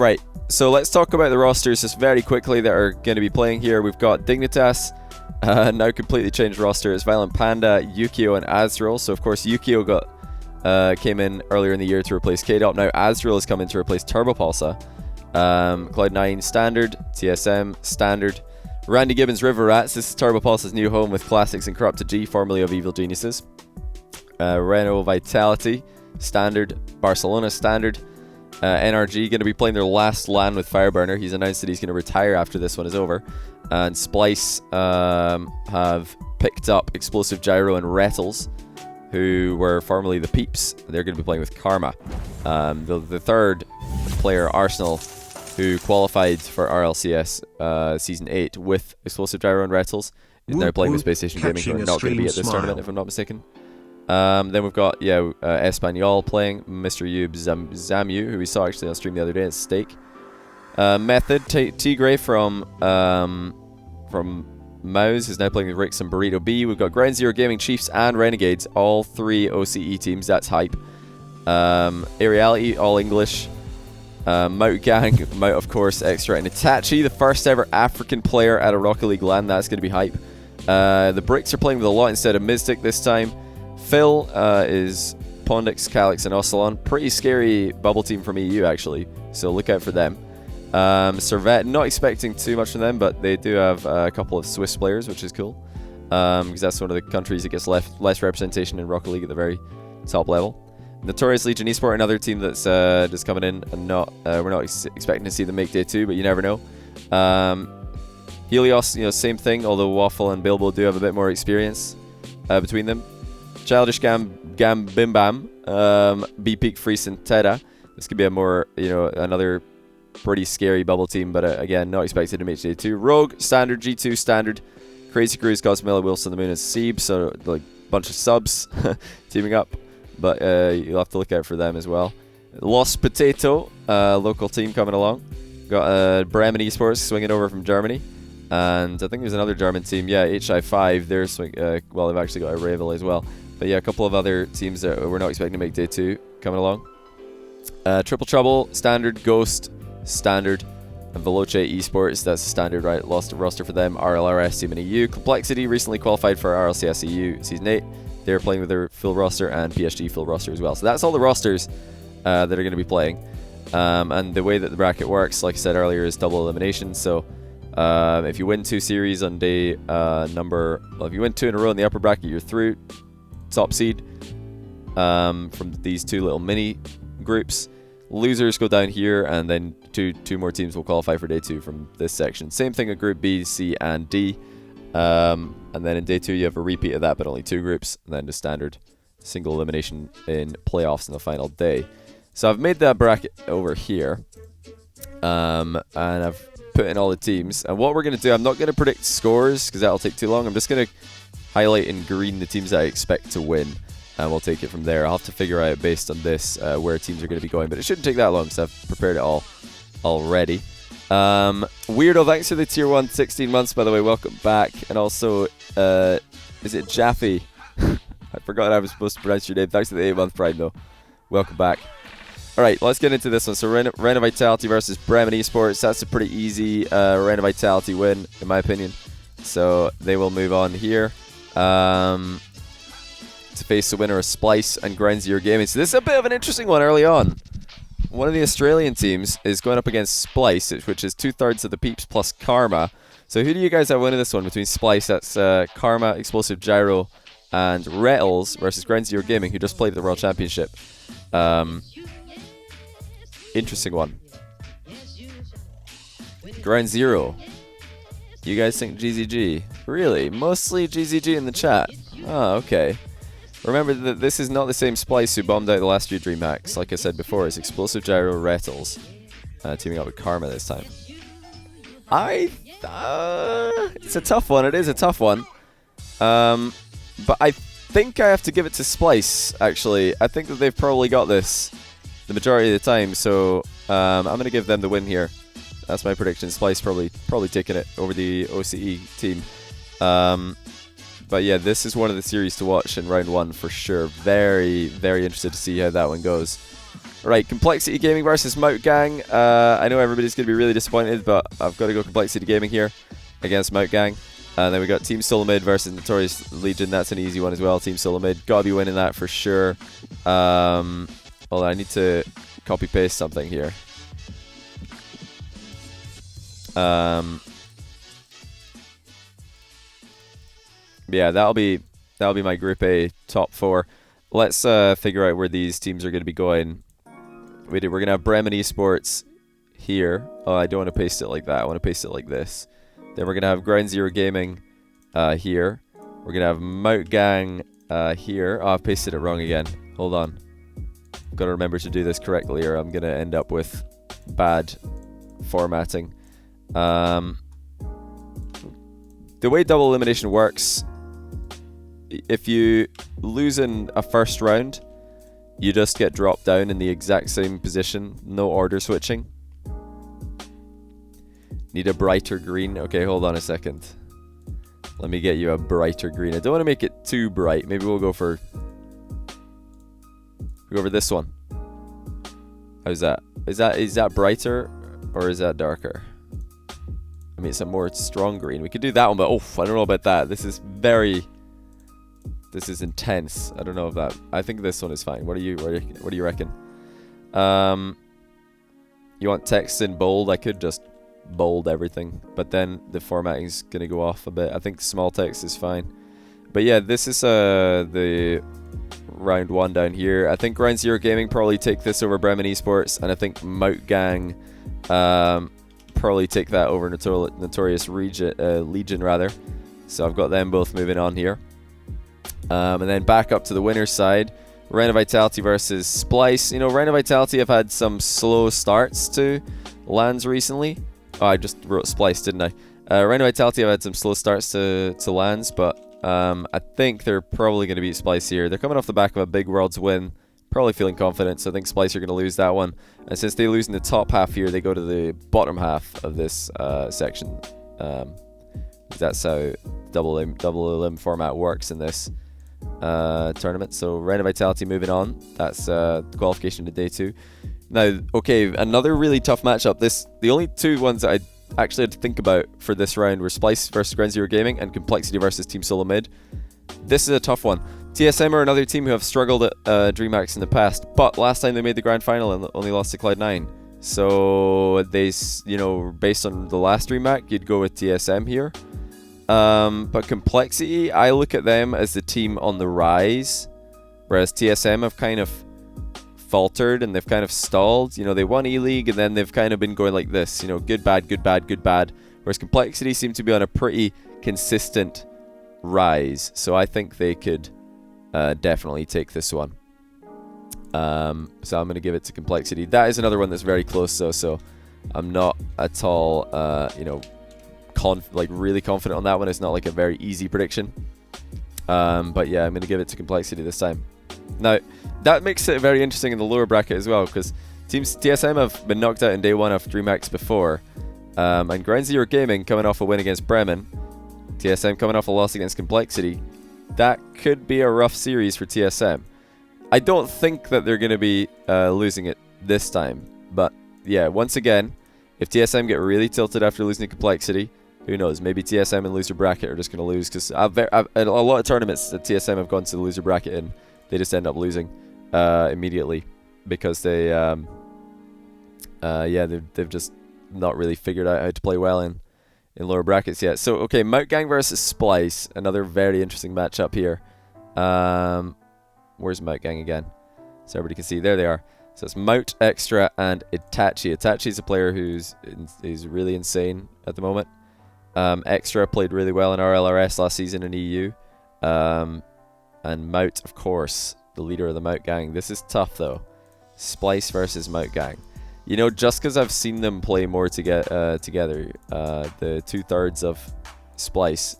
Right, so let's talk about the rosters just very quickly that are going to be playing here. We've got Dignitas, now completely changed roster. It's Violent Panda, Yukio, and Azrael. So of course Yukio came in earlier in the year to replace K-Dop. Now Azrael is coming to replace Turbopulsa. Cloud9 Standard, TSM Standard. Randy Gibbons River Rats. This is Turbopulsa's new home with Classics and Corrupted G, formerly of Evil Geniuses. Renault Vitality Standard, Barcelona Standard. NRG going to be playing their last LAN with Fireburner. He's announced that he's going to retire after this one is over. And Splice have picked up Explosive Gyro and Rettles, who were formerly the Peeps. They're going to be playing with Karma. The third player, Arsenal, who qualified for RLCS Season 8 with Explosive Gyro and Rettles, is now playing with Space Station Gaming, who are not going to be at this tournament, if I'm not mistaken. Then we've got Espanol playing, Mr. Yub Zamu, who we saw actually on stream the other day at Stake. Method Tigray from Mouse is now playing with Rix and Burrito B. We've got Ground Zero Gaming, Chiefs, and Renegades, all three OCE teams. That's hype. Aeriality, all English. Mout Gang, Mout of course, Extra, and Itachi, the first ever African player at a Rocket League LAN. That's going to be hype. The Bricks are playing with a lot instead of Mystic this time. Phil is Pondix, Calyx, and Ocelon. Pretty scary bubble team from EU, actually, so look out for them. Servette, not expecting too much from them, but they do have a couple of Swiss players, which is cool, because that's one of the countries that gets less representation in Rocket League at the very top level. Notorious Legion Esport, another team that's just coming in, and we're not expecting to see them make day 2, but you never know. Helios, same thing, although Waffle and Bilbo do have a bit more experience between them. Childish Gam Bim Bam, B Peak Freeze and Teda. This could be a more, another pretty scary bubble team, but again, not expected to make J2. Rogue, Standard, G2, Standard. Crazy Cruise, Cosmilla, Wilson, the Moon, and Seeb. So, like, bunch of subs teaming up, but you'll have to look out for them as well. Lost Potato, local team coming along. Got Bremen Esports swinging over from Germany. And I think there's another German team. Yeah, HI5. They're they've actually got a Ravel as well. But yeah, a couple of other teams that we're not expecting to make day 2 coming along. Triple Trouble, Standard, Ghost, Standard, and Veloce Esports. That's a standard roster for them. RLRS team in EU. Complexity recently qualified for RLCS EU Season 8. They're playing with their full roster, and PSG full roster as well. So that's all the rosters that are going to be playing. And the way that the bracket works, like I said earlier, is double elimination. So if you win 2 series on day if you win 2 in a row in the upper bracket, you're through. Top seed from these 2 little mini groups. Losers go down here, and then two more teams will qualify for day 2 from this section. Same thing at Group B, C, and D. And then in day 2 you have a repeat of that, but only 2 groups, and then the standard single elimination in playoffs in the final day. So I've made that bracket over here, and I've put in all the teams. And what we're going to do, I'm not going to predict scores because that'll take too long. I'm just going to highlight in green the teams I expect to win, and we'll take it from there. I'll have to figure out based on this where teams are going to be going, but it shouldn't take that long because I've prepared it all already. Weirdo, thanks for the tier 1 16 months, by the way. Welcome back. And also, is it Jaffe? I forgot I was supposed to pronounce your name. Thanks for the 8-month prime, though. Welcome back. Alright, let's get into this one. So Rena Vitality versus Bremen Esports. That's a pretty easy Rena Vitality win, in my opinion. So they will move on here. To face the winner of Splice and Ground Zero Gaming. So this is a bit of an interesting one early on. One of the Australian teams is going up against Splice, which is 2/3 of the Peeps plus Karma. So who do you guys have winning this one between Splice? That's Karma, Explosive Gyro, and Rettles versus Ground Zero Gaming, who just played the World Championship. Interesting one. Ground Zero. You guys think GZG? Really? Mostly GZG in the chat. Oh, okay. Remember that this is not the same Splice who bombed out the last few Dreamhacks. Like I said before, it's Explosive Gyro Rettles teaming up with Karma this time. It's a tough one. It is a tough one. But I think I have to give it to Splice, actually. I think that they've probably got this the majority of the time, so I'm going to give them the win here. That's my prediction. Splice probably taking it over the OCE team. But yeah, this is one of the series to watch in round 1 for sure. Very, very interested to see how that one goes. Right, Complexity Gaming versus Moat Gang. I know everybody's going to be really disappointed, but I've got to go Complexity Gaming here against Moat Gang. And then we got Team Solomid versus Notorious Legion. That's an easy one as well. Team Solomid, gotta be winning that for sure. Hold on, I need to copy paste something here. Yeah, that'll be my Group A top 4. Let's figure out where these teams are going to be going. We're going to have Bremen Esports here. Oh, I don't want to paste it like that. I want to paste it like this. Then we're going to have Ground Zero Gaming here. We're going to have Moat Gang here. Oh, I've pasted it wrong again. Hold on. I've got to remember to do this correctly or I'm going to end up with bad formatting. The way double elimination works, if you lose in a first round, you just get dropped down in the exact same position. No order switching. Need a brighter green. Okay, hold on a second. Let me get you a brighter green. I don't want to make it too bright. Maybe we'll go for this one. How's that? Is that brighter or is that darker? I mean, it's a more strong green. We could do that one, but I don't know about that. This is intense. I don't know if that. I think this one is fine. What do you reckon? You want text in bold? I could just bold everything, but then the formatting is gonna go off a bit. I think small text is fine. But yeah, this is the round 1 down here. I think Ground Zero Gaming probably take this over Bremen Esports, and I think Moat Gang probably take that over Notorious Legion rather. So I've got them both moving on here. And then back up to the winner's side, Reign of Vitality versus Splice. You know, Reign of Vitality have had some slow starts to lands recently. Oh, I just wrote Splice, didn't I? Reign of Vitality have had some slow starts to lands, but I think they're probably going to beat Splice here. They're coming off the back of a big Worlds win, probably feeling confident, so I think Splice are going to lose that one. And since they lose in the top half here, they go to the bottom half of this section. That's how double elim format works in this tournament. So Reign of Vitality moving on. That's qualification to day 2. Now, okay, another really tough matchup. The only 2 ones that I actually had to think about for this round were Splice versus Ground Zero Gaming and Complexity versus Team Solomid. This is a tough one. TSM are another team who have struggled at Dreamhacks in the past, but last time they made the grand final and only lost to Cloud9. So they, based on the last Dreamhack, you'd go with TSM here. But Complexity, I look at them as the team on the rise, whereas TSM have kind of faltered and they've kind of stalled. They won E-League and then they've kind of been going like this, good, bad, good, bad, good, bad. Whereas Complexity seem to be on a pretty consistent rise. So I think they could definitely take this one. So I'm going to give it to Complexity. That is another one that's very close though, so I'm not at all, really confident on that one. It's not like a very easy prediction. But yeah, I'm going to give it to Complexity this time. Now, that makes it very interesting in the lower bracket as well, because teams TSM have been knocked out in day 1 of Dreamhacks before. And Ground Zero Gaming coming off a win against Bremen. TSM coming off a loss against Complexity. That could be a rough series for TSM. I don't think that they're going to be losing it this time. But yeah, once again, if TSM get really tilted after losing to Complexity, who knows? Maybe TSM and loser bracket are just going to lose, because a lot of tournaments that TSM have gone to the loser bracket and they just end up losing immediately because they've just not really figured out how to play well in lower brackets yet. So okay, Moat Gang versus Splice, another very interesting matchup here. Where's Moat Gang again? So everybody can see. There they are. So it's Moat, Extra, and Itachi. Itachi is a player who's really insane at the moment. Extra played really well in RLRS last season in EU. And Moat, of course, the leader of the Moat Gang. This is tough, though. Splice versus Moat Gang. Just because I've seen them play more together, the 2/3 of Splice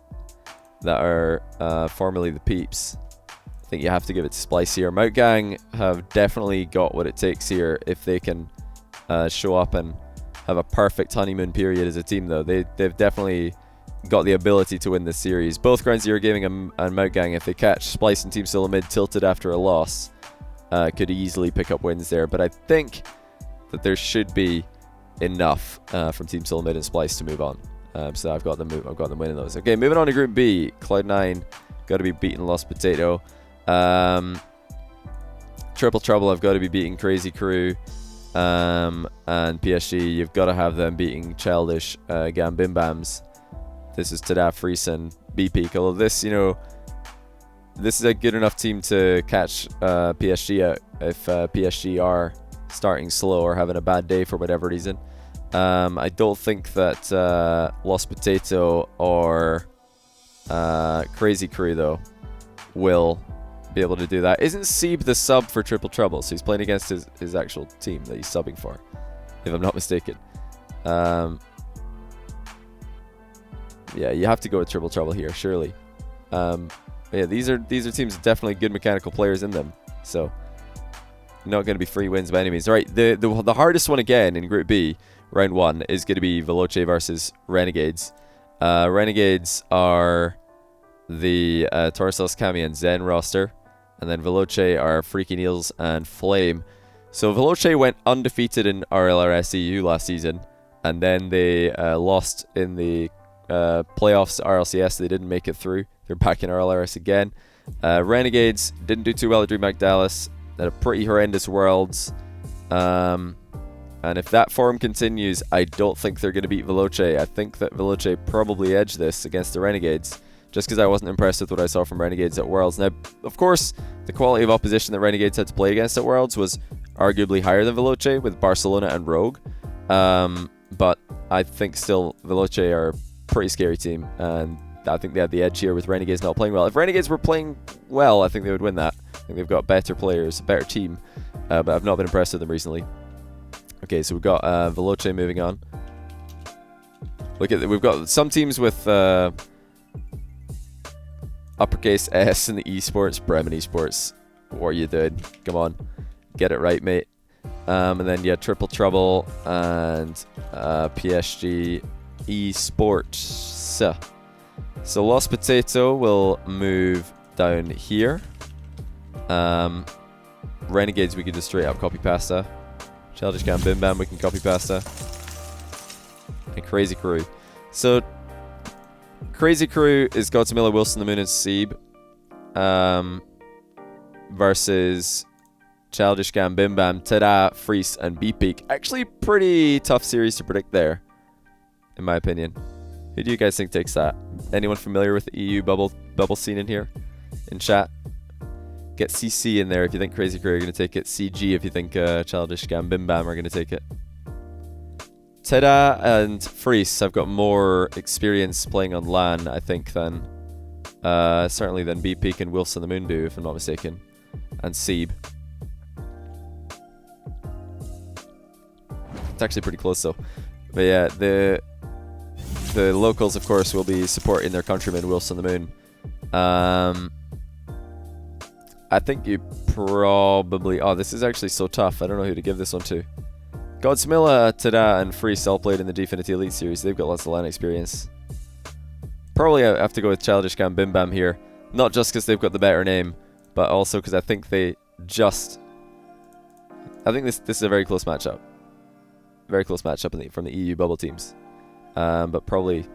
that are formerly the Peeps, I think you have to give it to Splice here. Moat Gang have definitely got what it takes here if they can show up and have a perfect honeymoon period as a team, though. They've definitely got the ability to win this series. Both Ground Zero Gaming and Moat Gang, if they catch Splice and Team Solomid tilted after a loss, could easily pick up wins there. But I think that there should be enough from Team Solomid and Splice to move on. So I've got them winning those. Okay, moving on to Group B. Cloud9 got to be beating Lost Potato. Triple Trouble have got to be beating Crazy Crew. And PSG, you've got to have them beating Childish Gambimbams. This is Tada, Freeson, B-Peak. Although this, you know, this is a good enough team to catch PSG out if PSG are starting slow or having a bad day for whatever reason. I don't think that Lost Potato or Crazy Crew, though, will be able to do that. Isn't Seeb the sub for Triple Trouble? So he's playing against his actual team that he's subbing for, if I'm not mistaken. Yeah, you have to go with Triple Trouble here, surely. Yeah, these are teams with definitely good mechanical players in them. So not going to be free wins by any means. All right, the hardest one again in Group B, round 1, is going to be Veloce versus Renegades. Renegades are the Torsos, Kami, and Zen roster. And then Veloce are Freaky Neils and Flame. So Veloce went undefeated in RLRS EU last season. And then they lost in the playoffs to RLCS. They didn't make it through. They're back in RLRS again. Renegades didn't do too well at Dreamhack Dallas. They had a pretty horrendous Worlds. And if that form continues, I don't think they're going to beat Veloce. I think that Veloce probably edged this against the Renegades, just because I wasn't impressed with what I saw from Renegades at Worlds. Now, of course, the quality of opposition that Renegades had to play against at Worlds was arguably higher than Veloce with Barcelona and Rogue. But I think still Veloce are a pretty scary team, and I think they had the edge here with Renegades not playing well. If Renegades were playing well, I think they would win that. I think they've got better players, a better team, but I've not been impressed with them recently. Okay, so we've got Veloce moving on. We've got some teams with uppercase S in the esports. Bremen Esports, what are you doing? Come on, get it right, mate. And then yeah, Triple Trouble and PSG Esports. So Lost Potato will move down here. Renegades we can just straight up copy pasta. Childish Gam Bim Bam we can copy pasta. And Crazy Crew. So Crazy Crew is Godzilla, Wilson, the Moon, and Seeb. Versus Childish Gam Bim Bam, Tada, Freeze, and B-Peak. Actually, pretty tough series to predict there, in my opinion. Who do you guys think takes that? Anyone familiar with the EU bubble scene in here? In chat? Get CC in there if you think Crazy Crew are going to take it. CG if you think Childish Gam Bim Bam are going to take it. Tada and Freeze have got more experience playing on LAN, I think, than certainly than B-Peak and Wilson the Moon do, if I'm not mistaken. And Seeb. It's actually pretty close though. But yeah, the locals, of course, will be supporting their countryman, Wilson the Moon. I think you probably... Oh, this is actually so tough. I don't know who to give this one to. Godsmilla, Tada, and Freeze all played in the Definity Elite Series. They've got lots of LAN experience. Probably I have to go with Childish Gam Bim Bam here. Not just because they've got the better name, but also because I think they just... I think this is a very close matchup. Very close matchup from the EU bubble teams. But probably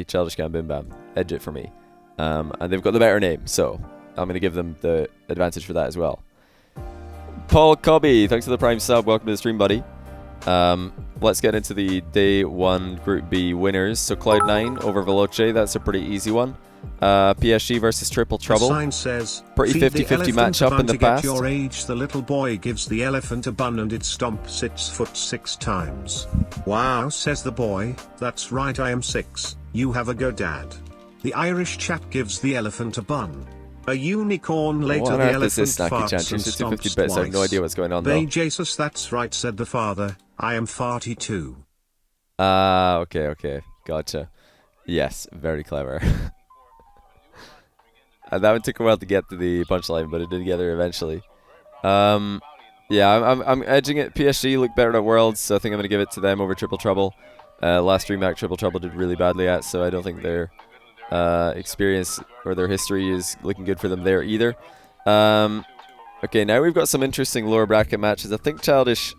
Childish Gam Bim Bam. Edge it for me. And they've got the better name, so I'm going to give them the advantage for that as well. Paul Cobby, thanks for the Prime sub. Welcome to the stream, buddy. Let's get into the Day 1 Group B winners. So Cloud9 over Veloce, that's a pretty easy one. PSG versus Triple Trouble. The sign says, pretty 50-50 matchup in the past. At your age, the little boy gives the elephant a bun and it stomps its foot 6 times. Wow, says the boy, that's right, I am 6, you have a go dad. The Irish chap gives the elephant a bun. A unicorn later the elephant farts and stomps twice. I have no idea what's going on though. Jesus, that's right, said the father, I am farty too. Okay, gotcha. Yes, very clever. That one took a while to get to the punchline, but it did get there eventually. Yeah, I'm edging it. PSG look better at Worlds, so I think I'm going to give it to them over Triple Trouble. Last Dreamhack Triple Trouble did really badly at, so I don't think they're experience or their history is looking good for them there either. Okay, now we've got some interesting lower bracket matches. I think Childish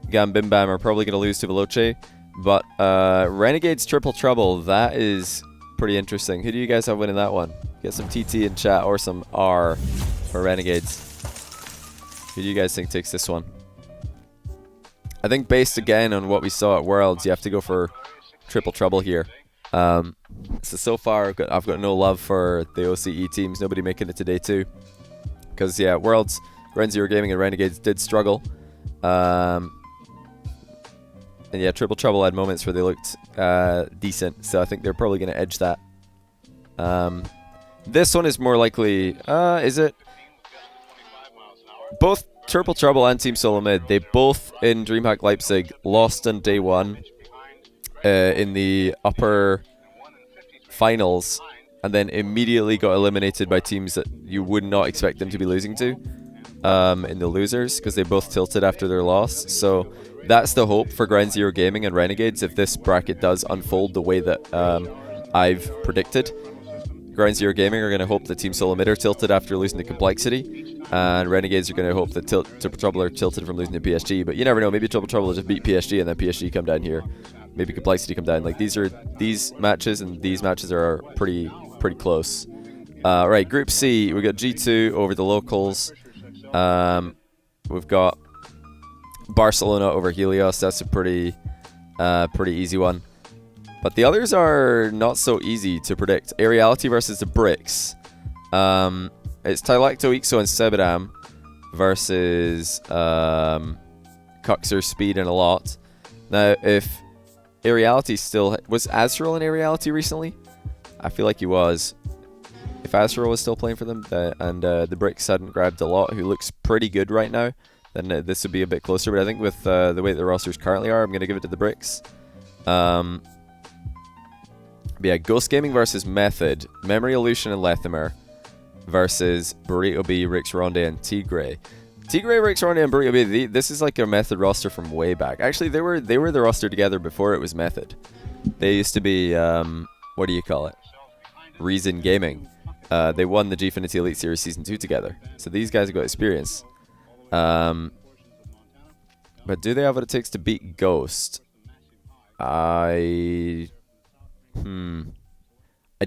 Gambimbam are probably going to lose to Veloce, but Renegades Triple Trouble, that is pretty interesting. Who do you guys have winning that one? Get some TT in chat or some R for Renegades. Who do you guys think takes this one? I think based again on what we saw at Worlds, you have to go for Triple Trouble here. So far I've got no love for the OCE teams. Nobody making it to day 2. Because yeah, Worlds, Ground Zero Gaming and Renegades did struggle. And yeah, Triple Trouble had moments where they looked decent. So I think they're probably going to edge that. This one is more likely, is it? Both Triple Trouble and Team Solo Mid, they both in Dreamhack Leipzig lost on day 1 in the upper finals, and then immediately got eliminated by teams that you would not expect them to be losing to in the losers, because they both tilted after their loss. So that's the hope for Ground Zero Gaming and Renegades if this bracket does unfold the way that I've predicted. Ground Zero Gaming are going to hope that Team Solo Mid are tilted after losing to Complexity, and Renegades are going to hope that Triple Trouble are tilted from losing to PSG. But you never know, maybe Triple Trouble will just beat PSG and then PSG come down here. Maybe Complexity come down. Like these matches and these matches are pretty close. Right, Group C, we got G2 over the locals. We've got Barcelona over Helios. That's a pretty easy one. But the others are not so easy to predict. Aeriality versus the Bricks. It's Tylacto, Ixo, and Sebedam versus Cuxer, Speed, and a lot. Now, if Aeriality still... Was Azrael in Aeriality recently? I feel like he was. If Azrael was still playing for them, and the Bricks hadn't grabbed a lot, who looks pretty good right now, then this would be a bit closer. But I think with the way the rosters currently are, I'm going to give it to the Bricks. But yeah, Ghost Gaming versus Method, Memory Illusion and Lethimer versus Burrito B, Rix Ronde, and Tigray. Tigray, Rix Ronde, and Burrito B, this is like a Method roster from way back. Actually, they were the roster together before it was Method. They used to be, what do you call it? Reason Gaming. They won the Gfinity Elite Series Season 2 together. So these guys have got experience. But do they have what it takes to beat Ghost? I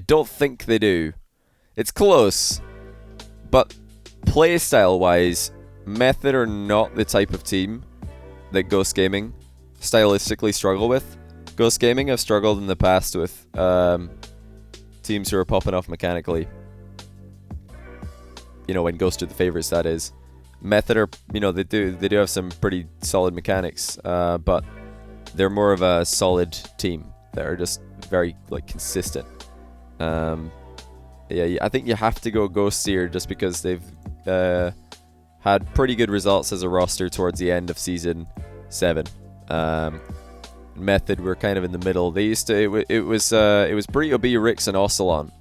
don't think they do. It's close, but playstyle wise, Method are not the type of team that Ghost Gaming stylistically struggle with. Ghost Gaming have struggled in the past with teams who are popping off mechanically. You know, when Ghost are the favorites, that is. Method are, you know, they do have some pretty solid mechanics, but they're more of a solid team that are just very consistent. Yeah, I think you have to go Ghost here just because they've had pretty good results as a roster towards the end of Season 7. Method were kind of in the middle. They used to it was Burrito B, Rix, and Ocelon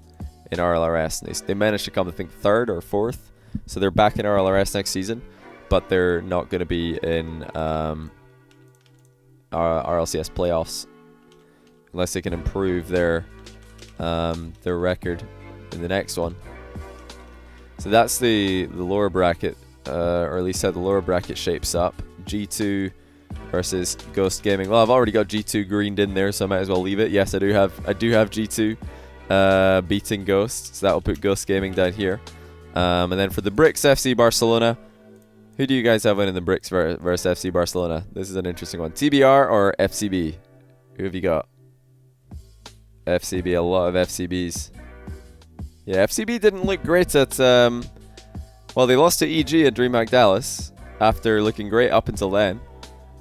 in RLRS. And they managed to come, I think, 3rd or 4th. So they're back in RLRS next season, but they're not going to be in RLCS playoffs unless they can improve their record in the next one. So that's the lower bracket, or at least how the lower bracket shapes up. G2 versus Ghost Gaming. Well, I've already got G2 greened in there, so I might as well leave it. Yes, I do have G2 beating Ghost, so that'll put Ghost Gaming down here. And then for the Bricks FC Barcelona, who do you guys have winning the Bricks versus FC Barcelona? This is an interesting one. TBR or FCB? Who have you got? FCB, a lot of FCBs. Yeah, FCB didn't look great at... well, they lost to EG at Dreamhack Dallas after looking great up until then.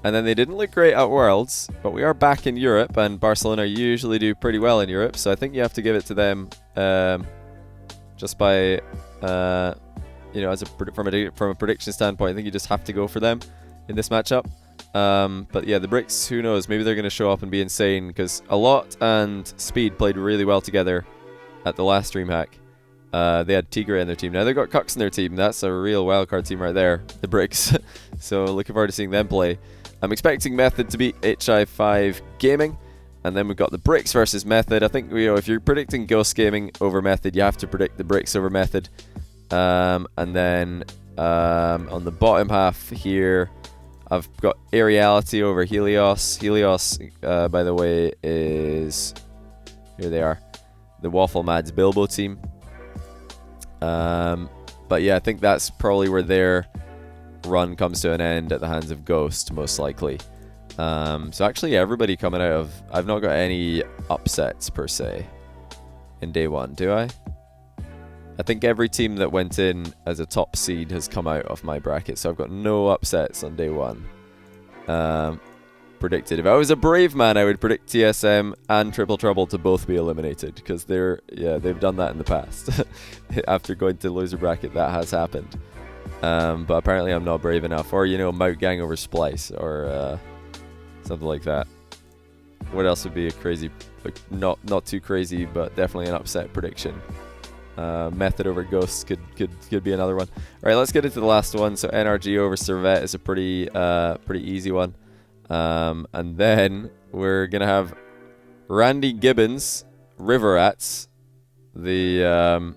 And then they didn't look great at Worlds, but we are back in Europe, and Barcelona usually do pretty well in Europe, so I think you have to give it to them just by... you know, from a prediction standpoint, I think you just have to go for them in this matchup. But yeah, the Bricks, who knows? Maybe they're going to show up and be insane, because A Lot and Speed played really well together at the last Dreamhack. They had Tigray in their team. Now they've got Cux in their team. That's a real wildcard team right there, the Bricks. So looking forward to seeing them play. I'm expecting Method to beat HI5 Gaming. And then we've got the bricks versus method. I think, if you're predicting Ghost Gaming over method, you have to predict the bricks over method. And then on the bottom half here, I've got Aeriality over Helios. Helios, by the way, is... Here they are. The Waffle Mads Bilbo team. But yeah, I think that's probably where their run comes to an end at the hands of Ghost, most likely. So actually everybody coming out of... I've not got any upsets per se in day one, do I? I think every team that went in as a top seed has come out of my bracket, so I've got no upsets on day one. Predicted. If I was a brave man, I would predict TSM and Triple Trouble to both be eliminated, because they've done that in the past. After going to loser bracket, that has happened. But apparently I'm not brave enough. Or, Mout Gang over Splice, or something like that. What else would be a crazy, not too crazy, but definitely an upset prediction? Method over Ghosts could be another one. Alright, let's get into the last one. So NRG over Servette is a pretty easy one. And then we're gonna have Randy Gibbons, River Rats, the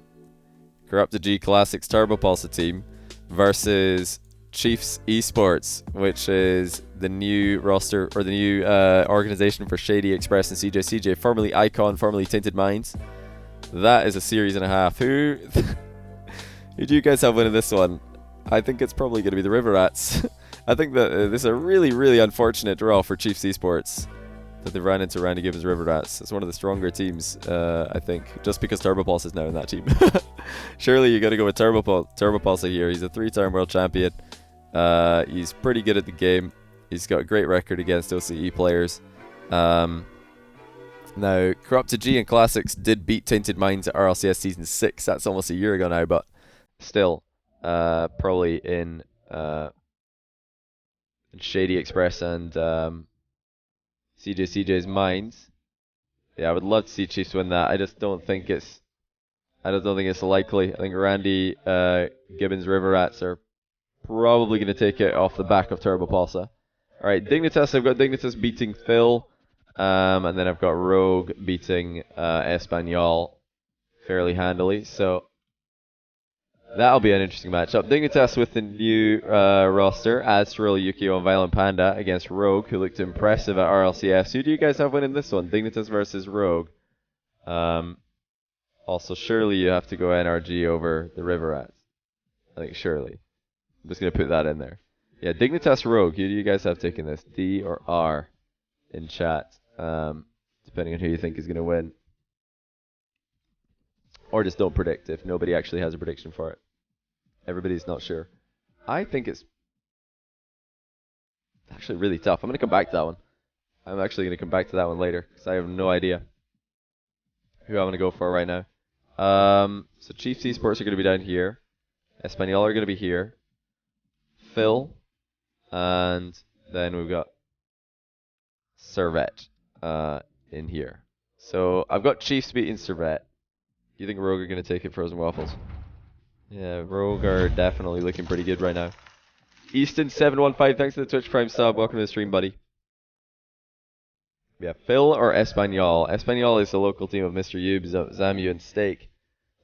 Corrupted G Classics Turbo Pulsar team, versus Chiefs Esports, which is the new roster, or the new organization for Shady Express and CJ, formerly Icon, formerly Tainted Minds. That is a series and a half. Who do you guys have winning this one? I think it's probably going to be the River Rats. I think that this is a really, really unfortunate draw for Chiefs Esports, that they ran into Randy Gibbons River Rats. It's one of the stronger teams, I think, just because Turbo Pulse is now in that team. Surely you got to go with Turbo Pulse here. He's a 3-time world champion. He's pretty good at the game. He's got a great record against OCE players. Now, Corrupted G and Classics did beat Tainted Minds at RLCS Season 6. That's almost a year ago now, but still, probably in Shady Express and CJ's minds. Yeah, I would love to see Chiefs win that. I just don't think it's likely. I think Randy Gibbons River Rats are probably going to take it off the back of Turbo Pulsar. Alright, Dignitas, I've got Dignitas beating Phil. And then I've got Rogue beating Espanol fairly handily. So that'll be an interesting matchup. Dignitas with the new roster, Astral, Yukio, and Violent Panda against Rogue, who looked impressive at RLCS. Who do you guys have winning this one? Dignitas versus Rogue. Also, surely you have to go NRG over the River Rats. I think surely. I'm just going to put that in there. Yeah, Dignitas Rogue. Who do you guys have taking this? D or R in chat? Depending on who you think is going to win. Or just don't predict if nobody actually has a prediction for it. Everybody's not sure. I think it's actually really tough. I'm going to come back to that one. I'm actually going to come back to that one later, because I have no idea who I'm going to go for right now. So Chiefs Esports are going to be down here. Espanol are going to be here. Phil. And then we've got Servette in here. So I've got Chiefs beating Servette. You think Rogue are going to take it, Frozen Waffles? Yeah, Rogue are definitely looking pretty good right now. Easton715, thanks for the Twitch Prime sub. Welcome to the stream, buddy. Yeah, Phil or Espanol? Espanol is the local team of Mr. Yube, Zamu, and Steak.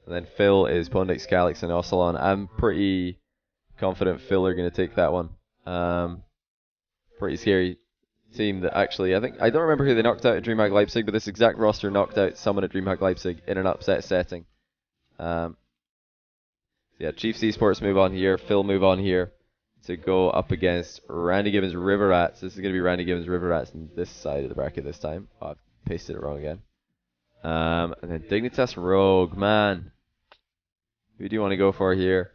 And then Phil is Pondex, Calix, and Ocelon. I'm pretty confident Phil are going to take that one. Pretty scary team that actually, I don't remember who they knocked out at Dreamhack Leipzig, but this exact roster knocked out someone at Dreamhack Leipzig in an upset setting. Yeah, Chiefs Esports move on here, Phil move on here to go up against Randy Gibbons River Rats. This is going to be Randy Gibbons River Rats on this side of the bracket this time. Oh, I've pasted it wrong again. And then Dignitas Rogue, man. Who do you want to go for here?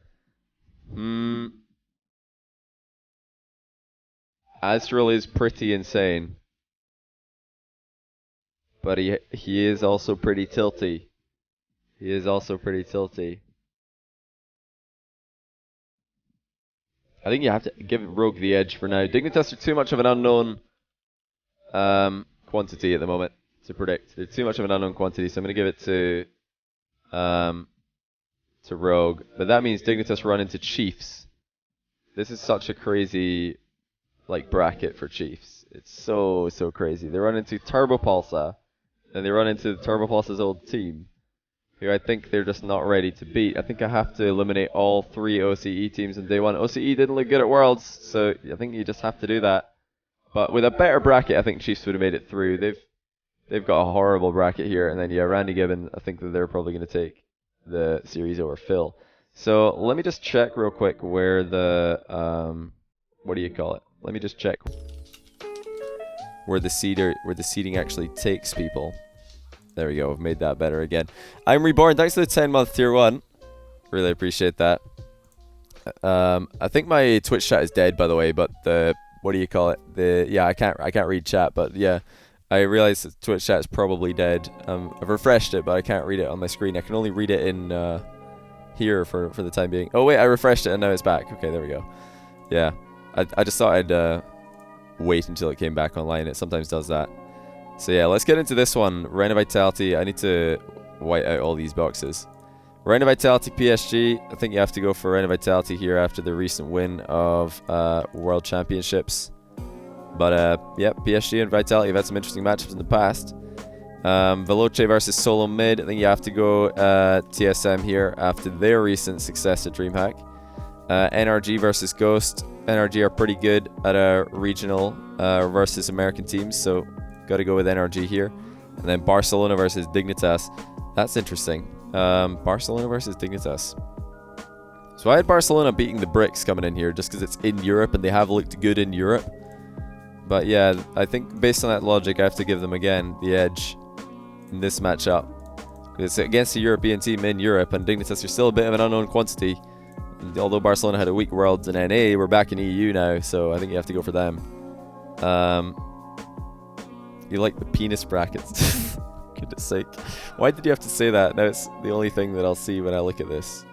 Astral is pretty insane, but he is also pretty tilty. I think you have to give Rogue the edge for now. Dignitas are too much of an unknown quantity at the moment to predict. They're too much of an unknown quantity, so I'm going to give it to Rogue. But that means Dignitas run into Chiefs. This is such a crazy bracket for Chiefs. It's so crazy. They run into Turbo Pulsar, and they run into Turbo Pulsar's old team, who I think they're just not ready to beat. I think I have to eliminate all 3 OCE teams in day 1. OCE didn't look good at Worlds, so I think you just have to do that. But with a better bracket, I think Chiefs would have made it through. They've got a horrible bracket here, and then yeah, Randy Gibbon, I think that they're probably going to take the series over Phil. So let me just check real quick where the what do you call it? Let me just check where the seeding actually takes people. There we go. I've made that better again. I'm Reborn. Thanks for the 10-month tier 1. Really appreciate that. I think my Twitch chat is dead, by the way, but the what do you call it? I can't read chat, but yeah, I realized that Twitch chat is probably dead. I've refreshed it, but I can't read it on my screen. I can only read it in here for the time being. Oh wait, I refreshed it and now it's back. Okay, there we go. Yeah, I just thought I'd wait until it came back online. It sometimes does that. So yeah, let's get into this one. Round of Vitality. I need to white out all these boxes. Round of Vitality PSG. I think you have to go for Round of Vitality here after the recent win of World Championships. But yeah, PSG and Vitality have had some interesting matchups in the past. Veloce versus Solo Mid. I think you have to go TSM here after their recent success at Dreamhack. NRG versus Ghost. NRG are pretty good at a regional versus American teams, so got to go with NRG here. And then Barcelona versus Dignitas. That's interesting. Barcelona versus Dignitas. So I had Barcelona beating the Bricks coming in here just because it's in Europe and they have looked good in Europe. But yeah, I think based on that logic, I have to give them again the edge in this matchup. It's against a European team in Europe, and Dignitas are still a bit of an unknown quantity. And although Barcelona had a weak Worlds in NA, we're back in EU now, so I think you have to go for them. You like the penis brackets. Goodness sake. Why did you have to say that? Now it's the only thing that I'll see when I look at this.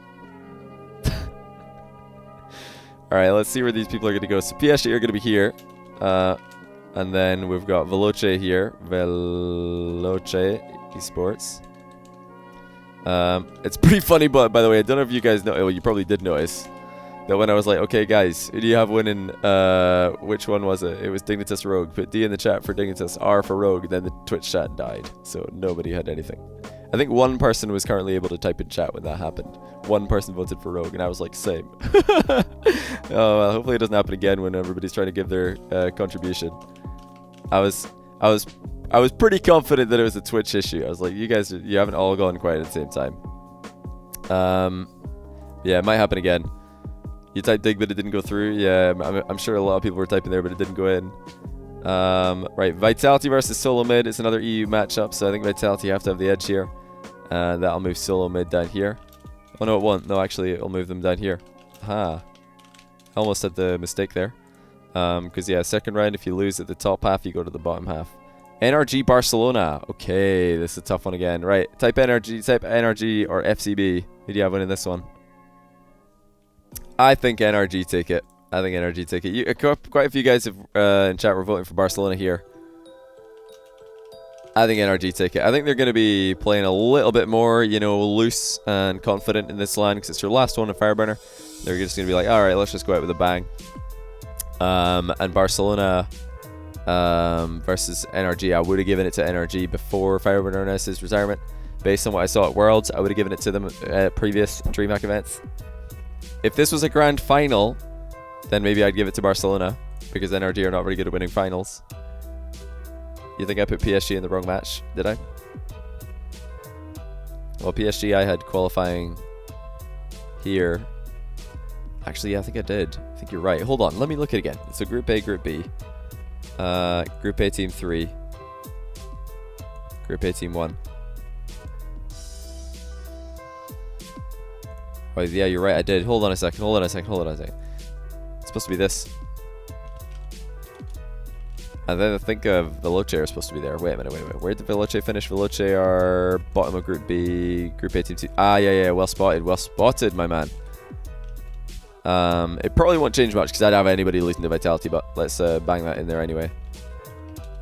Alright, let's see where these people are going to go. So PSG are going to be here. And then we've got Veloce here. Veloce Esports. It's pretty funny, but by the way, I don't know if you guys know. Well, you probably did notice that when I was like, okay, guys, who do you have winning? Which one was it? It was Dignitas Rogue. Put D in the chat for Dignitas, R for Rogue. Then the Twitch chat died, so nobody had anything. I think one person was currently able to type in chat when that happened. One person voted for Rogue, and I was like, same. Oh, well, hopefully it doesn't happen again when everybody's trying to give their contribution. I was pretty confident that it was a Twitch issue. I was like, you guys, you haven't all gone quite at the same time. Yeah, it might happen again. You typed dig, but it didn't go through. Yeah, I'm sure a lot of people were typing there, but it didn't go in. Right, Vitality versus Solo Mid is another EU matchup, so I think Vitality have to have the edge here. That'll move Solo Mid down here. Oh no, it won't. No, actually, it'll move them down here. Aha. Almost had the mistake there. Because yeah, second round, if you lose at the top half, you go to the bottom half. NRG Barcelona. Okay, this is a tough one again. Right, type NRG or FCB. Who do you have winning this one? I think NRG take it. I think NRG take it. Quite a few guys have, in chat were voting for Barcelona here. I think NRG take it. I think they're going to be playing a little bit more, you know, loose and confident in this line because it's their last one in Fireburner. They're just going to be like, all right, let's just go out with a bang. And Barcelona versus NRG, I would have given it to NRG before Fireburner announced his retirement. Based on what I saw at Worlds, I would have given it to them at previous Dreamhack events. If this was a grand final, then maybe I'd give it to Barcelona because NRG are not very good at winning finals. You think I put PSG in the wrong match? Did I? Well, PSG I had qualifying here. Actually, yeah, I think I did. I think you're right. Hold on, let me look at it again. So Group A, Group B. Group A Team 3. Group A Team 1. Oh, yeah, you're right, I did. Hold on a second. It's supposed to be this. And then I think Veloce are supposed to be there. Wait a minute. Where did Veloce finish? Veloce are bottom of Group B, Group A Team 2. Ah, yeah, well spotted, my man. It probably won't change much because I don't have anybody losing to Vitality, but let's bang that in there anyway.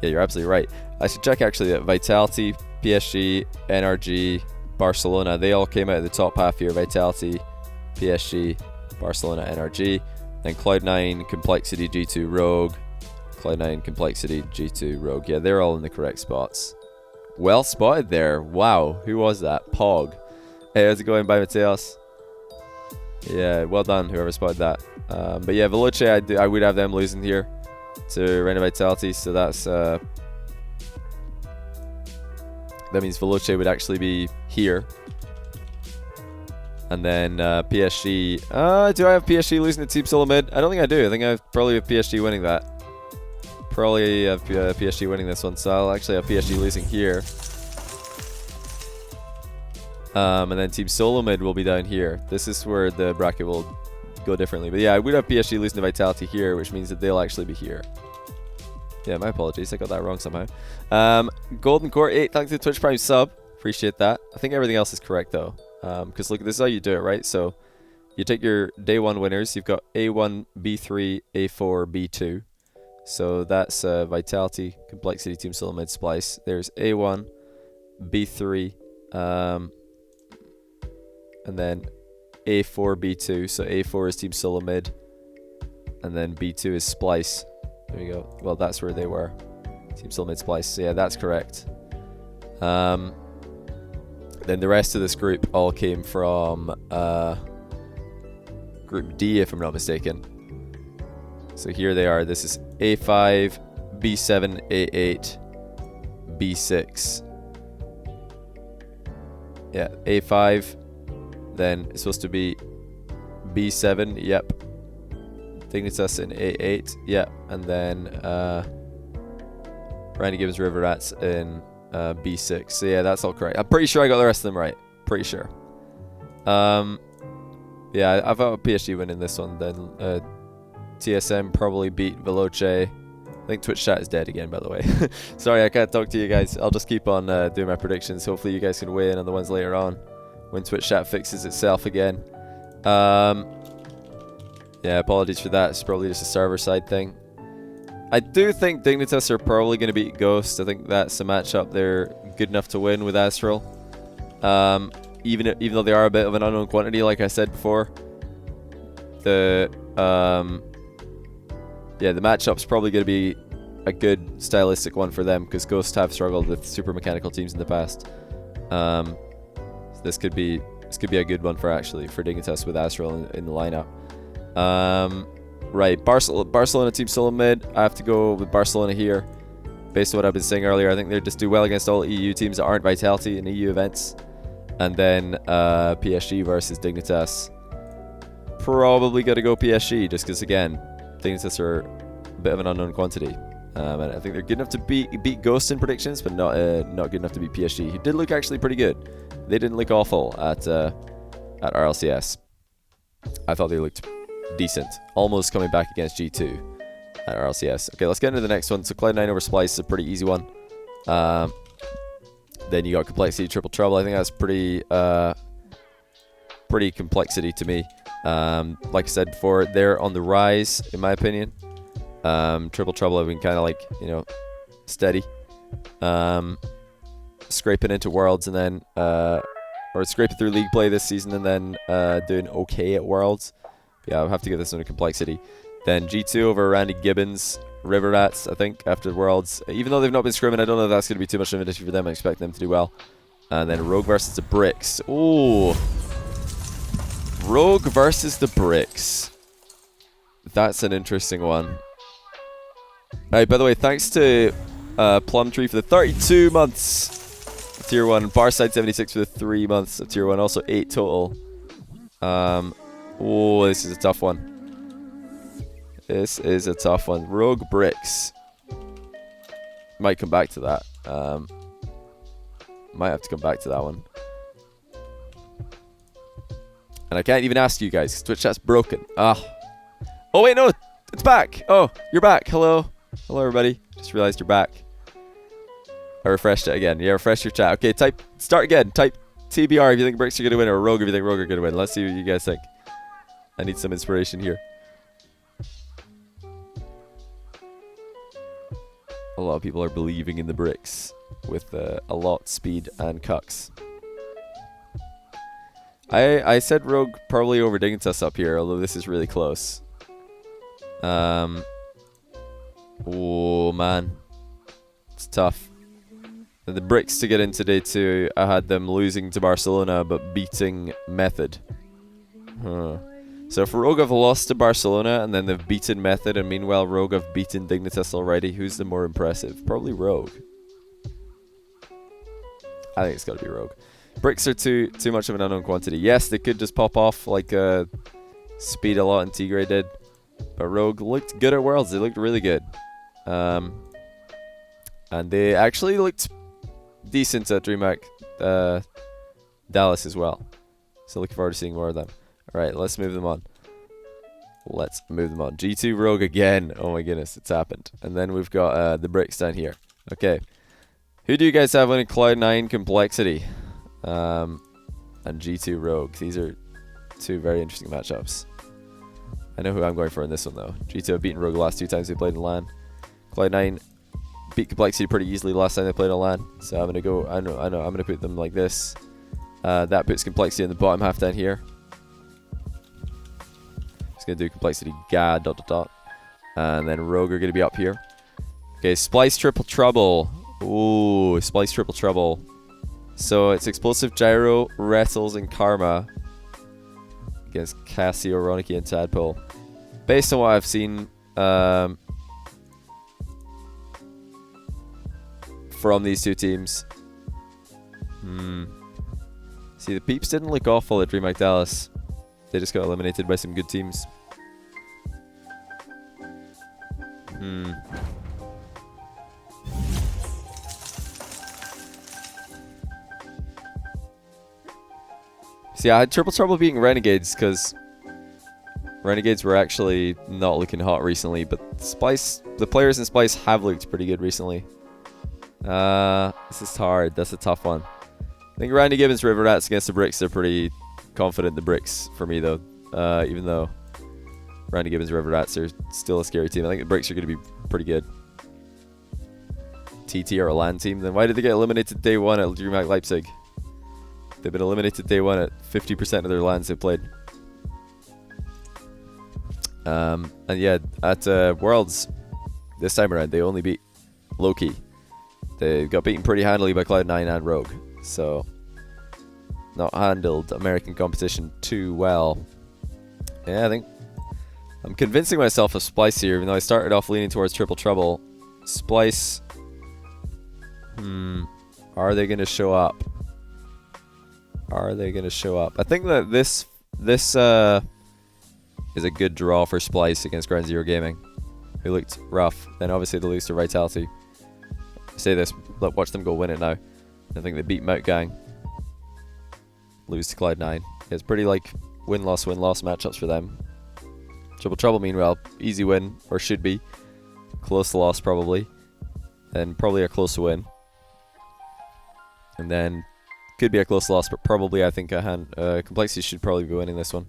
Yeah, you're absolutely right. I should check actually that Vitality, PSG, NRG, Barcelona, they all came out of the top half here. Vitality, PSG, Barcelona, NRG. Then Cloud9, Complexity, G2, Rogue, Cloud9, Complexity, G2, Rogue. Yeah, they're all in the correct spots. Well spotted there. Wow. Who was that? Pog. Hey, how's it going, by Mateos? Yeah, well done, whoever spotted that. But yeah, Veloce, I would have them losing here to Random Vitality, so that's... that means Veloce would actually be here. And then PSG... do I have PSG losing to Team Solo Mid? I don't think I do. I think I probably have PSG winning that. Probably have PSG winning this one, so I'll actually have PSG losing here. And then Team Solo Mid will be down here. This is where the bracket will go differently. But yeah, I would have PSG losing to Vitality here, which means that they'll actually be here. Yeah, my apologies. I got that wrong somehow. Golden Core 8, thanks to the Twitch Prime sub. Appreciate that. I think everything else is correct, though. Because look, this is how you do it, right? So you take your day 1 winners. You've got A1, B3, A4, B2. So that's Vitality, Complexity, Team Solo Mid, Splice. There's A1, B3, and then A4, B2. So A4 is Team Solo Mid, and then B2 is Splice. There you go. Well, that's where they were. Team Solo Mid, Splice. So yeah, that's correct. Then the rest of this group all came from Group D, if I'm not mistaken. So here they are. This is A5, B7, A8, B6. Yeah, A5. Then it's supposed to be B7. Yep. Dignitas in A8. Yep. And then Randy Gibbons River Rats in B6. So yeah, that's all correct. I'm pretty sure I got the rest of them right. Pretty sure. Yeah, I've got PSG winning this one then. TSM probably beat Veloce. I think Twitch chat is dead again, by the way. Sorry, I can't talk to you guys. I'll just keep on doing my predictions. Hopefully you guys can weigh in on the ones later on when Twitch chat fixes itself again. Yeah, apologies for that. It's probably just a server side thing. I do think Dignitas are probably going to beat Ghost. I think that's a matchup they're good enough to win with Astral. Even though they are a bit of an unknown quantity, like I said before. The matchup's probably going to be a good stylistic one for them because Ghosts have struggled with super mechanical teams in the past. So this could be a good one for Dignitas with Astral in the lineup. Right, Barcelona Team Solo Mid. I have to go with Barcelona here, based on what I've been saying earlier. I think they just do well against all EU teams that aren't Vitality in EU events. And then PSG versus Dignitas. Probably got to go PSG just because again, Dignitas are a bit of an unknown quantity. And I think they're good enough to beat Ghost in predictions, but not good enough to beat PSG, who did look actually pretty good. They didn't look awful at RLCS. I thought they looked decent, almost coming back against G2 at RLCS. Okay, let's get into the next one. So Cloud9 over Splice is a pretty easy one. Then you got Complexity, Triple Trouble. I think that's pretty Complexity to me. Like I said before, they're on the rise in my opinion. Triple Trouble have been kind of like, steady. Scraping into Worlds and then or scraping through league play this season and then doing okay at Worlds. Yeah, I'll have to give this one a Complexity. Then G2 over Randy Gibbons, River Rats, I think, after Worlds. Even though they've not been scrimming, I don't know if that's going to be too much of an issue for them. I expect them to do well. And then Rogue versus the Bricks. Ooh. Rogue versus the Bricks. That's an interesting one. Alright, by the way, thanks to Plumtree for the 32 months of Tier 1. Barside76 for the 3 months of Tier 1. Also 8 total. Oh, this is a tough one. This is a tough one. Rogue Bricks. Might come back to that. Might have to come back to that one. And I can't even ask you guys because Twitch chat's broken. Oh wait, no, it's back. Oh, you're back. Hello, everybody. Just realized you're back. I refreshed it again. Yeah, refresh your chat. Okay, start again. Type TBR if you think Bricks are gonna win, or Rogue if you think Rogue are gonna win. Let's see what you guys think. I need some inspiration here. A lot of people are believing in the Bricks with a lot speed and cucks. I said Rogue probably over Dignitas up here, although this is really close. Oh man, it's tough. And the bricks to get into day 2, I had them losing to Barcelona but beating Method. Huh. So if Rogue have lost to Barcelona and then they've beaten Method, and meanwhile Rogue have beaten Dignitas already, who's the more impressive? Probably Rogue. I think it's got to be Rogue. Bricks are too much of an unknown quantity. Yes, they could just pop off like Speed a lot and Tigray did, but Rogue looked good at Worlds. They looked really good, and they actually looked decent at Dreamhack Dallas as well. So looking forward to seeing more of them. Alright, let's move them on. G2 Rogue again. Oh my goodness, it's happened. And then we've got the bricks down here. Okay. Who do you guys have winning Cloud9 Complexity? And G2 Rogue. These are 2 very interesting matchups. I know who I'm going for in this one though. G2 have beaten Rogue the last 2 times they played in LAN. Cloud9 beat Complexity pretty easily last time they played in LAN. So I'm gonna go. I know. I'm gonna put them like this. That puts Complexity in the bottom half down here. Just gonna do Complexity ga ... and then Rogue are gonna be up here. Okay, Splice Triple Trouble. Ooh, Splice Triple Trouble. So it's Explosive Gyro, Wrestles, and Karma against Cassio, Roniki, and Tadpole. Based on what I've seen from these 2 teams. See, the Peeps didn't look awful at Dreamhack Dallas. They just got eliminated by some good teams. See, I had Triple Trouble beating Renegades because Renegades were actually not looking hot recently, but the players in Splice have looked pretty good recently. This is hard. That's a tough one. I think Randy Gibbons River Rats against the Bricks are pretty confident in the Bricks for me though. Even though Randy Gibbons River Rats are still a scary team. I think the Bricks are going to be pretty good. TT are a LAN team. Then why did they get eliminated day 1 at Dreamhack Leipzig? They've been eliminated day 1 at 50% of their LANs they've played. And yeah, at Worlds this time around, they only beat Loki. They got beaten pretty handily by Cloud9 and Rogue. So, not handled American competition too well. Yeah, I think I'm convincing myself of Splice here, even though I started off leaning towards Triple Trouble. Splice. Are they going to show up? Are they going to show up? I think that this is a good draw for Splice against Ground Zero Gaming, who looked rough. Then obviously they lose to Vitality. I say this, look, watch them go win it now. I think they beat Mount Gang. Lose to Cloud9. It's pretty like win-loss matchups for them. Triple Trouble, meanwhile, easy win, or should be. Close loss probably. And probably a close win. And then could be a close loss, but probably I think Complexity should probably be winning this one.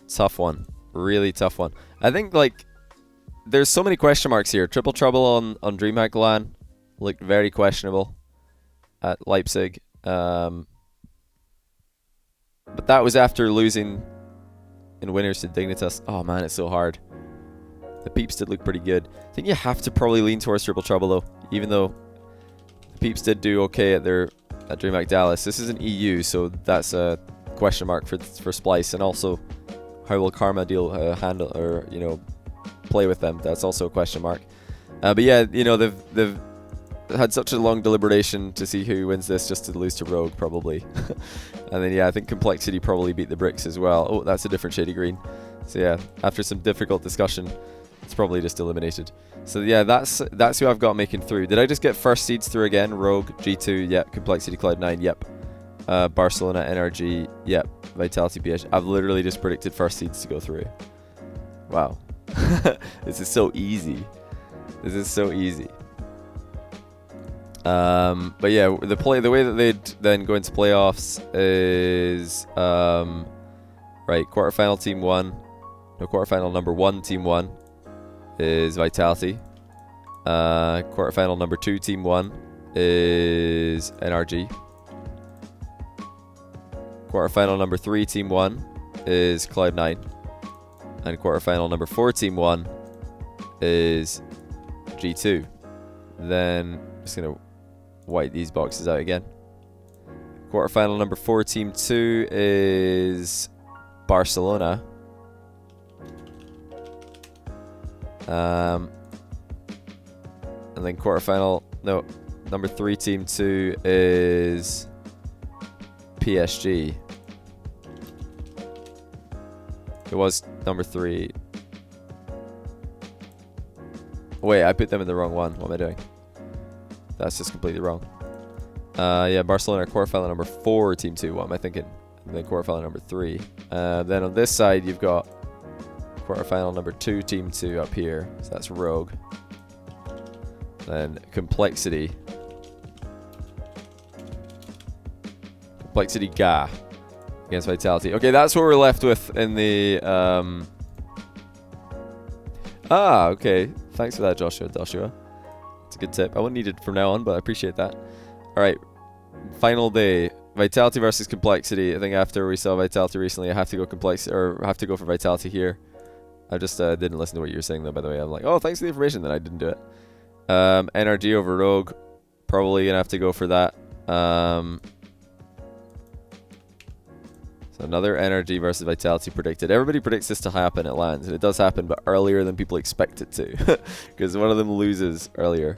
Tough one. Really tough one. I think like there's so many question marks here. Triple Trouble on Dreamhack LAN looked very questionable at Leipzig. But that was after losing in winners to Dignitas. Oh man, it's so hard. The Peeps did look pretty good. I think you have to probably lean towards Triple Trouble though, even though the Peeps did do okay at Dreamhack Dallas. This is an EU, so that's a question mark for Splice, and also how will Karma handle or play with them? That's also a question mark. But yeah, they've had such a long deliberation to see who wins this just to lose to Rogue probably. And then yeah, I think Complexity probably beat the Bricks as well. Oh, that's a different shady green. So yeah, after some difficult discussion, it's probably just eliminated. So yeah, that's who I've got making through. Did I just get first seeds through again? Rogue, G2, yep. Complexity, Cloud9, yep. Barcelona, NRG, yep. Vitality, PH. I've literally just predicted first seeds to go through. Wow. This is so easy. This is so easy. But yeah, the way that they'd then go into playoffs is right, quarterfinal team 1. No, quarterfinal number 1, team 1 is Vitality. Quarterfinal number 2, team 1 is NRG. Quarterfinal number 3, team 1 is Cloud9. And quarterfinal number 4, team 1 is G2. Then I'm just going to white these boxes out again. Quarterfinal number 4, Team 2 is Barcelona. And then quarterfinal, no, number 3, Team 2 is PSG. It was number 3. Wait, I put them in the wrong one. What am I doing? That's just completely wrong. Yeah, Barcelona quarterfinal number 4, Team 2. What am I thinking? And then quarterfinal number 3. Then on this side, you've got quarterfinal number 2, Team 2 up here. So that's Rogue. Then Complexity. Complexity Ga against Vitality. Okay, that's what we're left with in the... okay. Thanks for that, Joshua. It's a good tip. I won't need it from now on, but I appreciate that. Alright. Final day. Vitality versus Complexity. I think after we saw Vitality recently, I have to go for Vitality here. I just didn't listen to what you were saying though, by the way. I'm like, oh, thanks for the information, then I didn't do it. NRG over Rogue. Probably gonna have to go for that. So another NRG versus Vitality predicted. Everybody predicts this to happen, it lands, and it does happen, but earlier than people expect it to. Because one of them loses earlier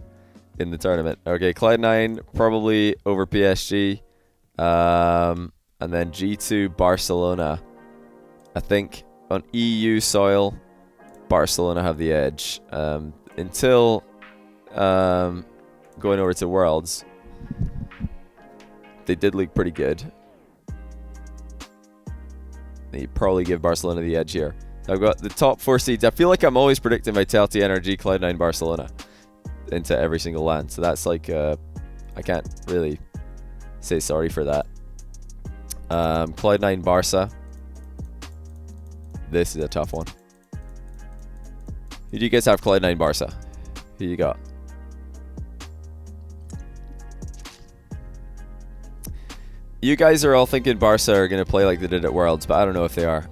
in the tournament. Okay, Cloud9 probably over PSG. And then G2 Barcelona. I think on EU soil, Barcelona have the edge. Until going over to Worlds, they did look pretty good. They probably give Barcelona the edge here. I've got the top 4 seeds. I feel like I'm always predicting Vitality, NRG, Cloud9, Barcelona into every single land. So that's like, I can't really say sorry for that. Cloud9, Barca. This is a tough one. Who do you guys have Cloud9, Barca? Who you got? You guys are all thinking Barca are going to play like they did at Worlds, but I don't know if they are.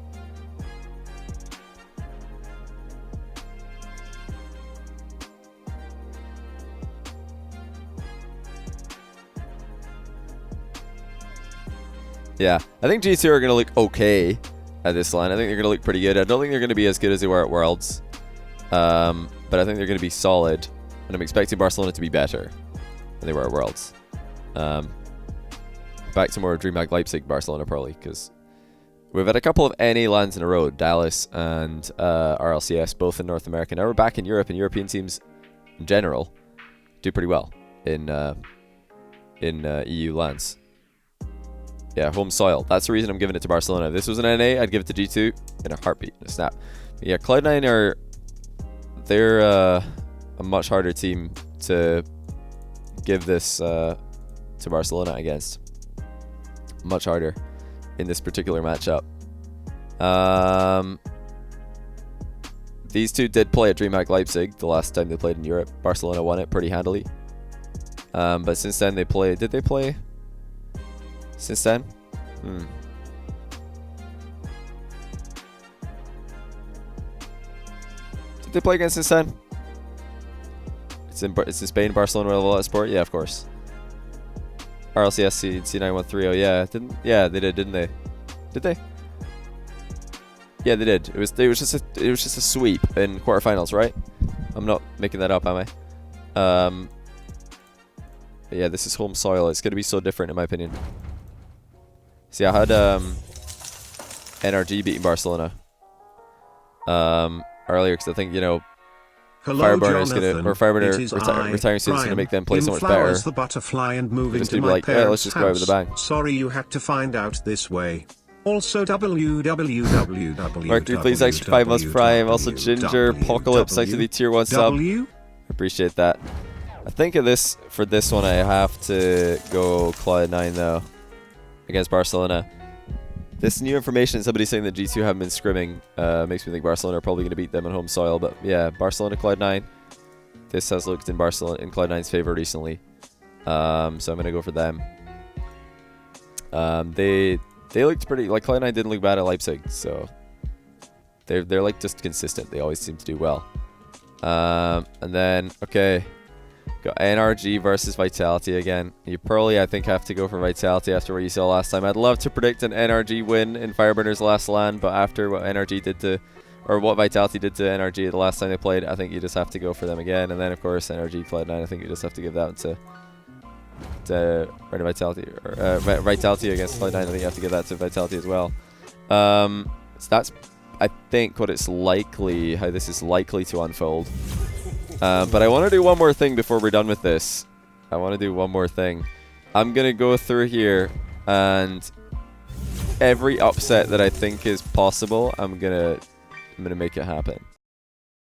Yeah, I think G2 are going to look okay at this line. I think they're going to look pretty good. I don't think they're going to be as good as they were at Worlds. But I think they're going to be solid. And I'm expecting Barcelona to be better than they were at Worlds. Back to more Dreamhack Leipzig, Barcelona probably, because we've had a couple of NA lands in a row, Dallas and RLCS, both in North America. Now we're back in Europe, and European teams in general do pretty well in EU lands. Yeah, home soil. That's the reason I'm giving it to Barcelona. If this was an NA, I'd give it to G2 in a heartbeat, in a snap. But yeah, Cloud9 they're a much harder team to give this to Barcelona against. Much harder in this particular matchup. These two did play at Dreamhack Leipzig the last time they played in Europe. Barcelona won it pretty handily. But since then they played. Did they play since then? Did they play against since then? It's in Spain. Barcelona will let sport. Yeah, of course. RLCS C9130. Yeah, they did, didn't they? Did they? Yeah, they did. It was just a sweep in quarterfinals, right? I'm not making that up, am I? But yeah, this is home soil. It's gonna be so different in my opinion. See, I had NRG beating Barcelona earlier because I think, you know, Fireburner's retiring soon is gonna make them play so much better. The butterfly and moving just to be my like, yeah, let's just go out with a bang. Sorry you had to find out this way. Also www. Mercury, please, extra 5 months Prime. Also Ginger, Apocalypse, thanks for the tier 1 sub. Appreciate that. I think for this one I have to go Cloud9 though against Barcelona. This new information, somebody saying that G2 haven't been scrimming, makes me think Barcelona are probably going to beat them on home soil. But yeah, Barcelona Cloud9. This has looked in Cloud9's favor recently, so I'm going to go for them. They looked pretty, like Cloud9 didn't look bad at Leipzig, so they're like just consistent. They always seem to do well. And then, okay, got NRG versus Vitality again. You probably, I think, have to go for Vitality after what you saw last time. I'd love to predict an NRG win in Fireburner's last land, but after what NRG did to, or what Vitality did to NRG the last time they played, I think you just have to go for them again. And then, of course, NRG Cloud9, I think you just have to give that to Vitality, or Vitality against Cloud9. I think you have to give that to Vitality as well. So that's, I think, what it's likely, how this is likely to unfold. But I want to do one more thing before we're done with this. I want to do one more thing. I'm gonna go through here, and every upset that I think is possible, I'm gonna make it happen.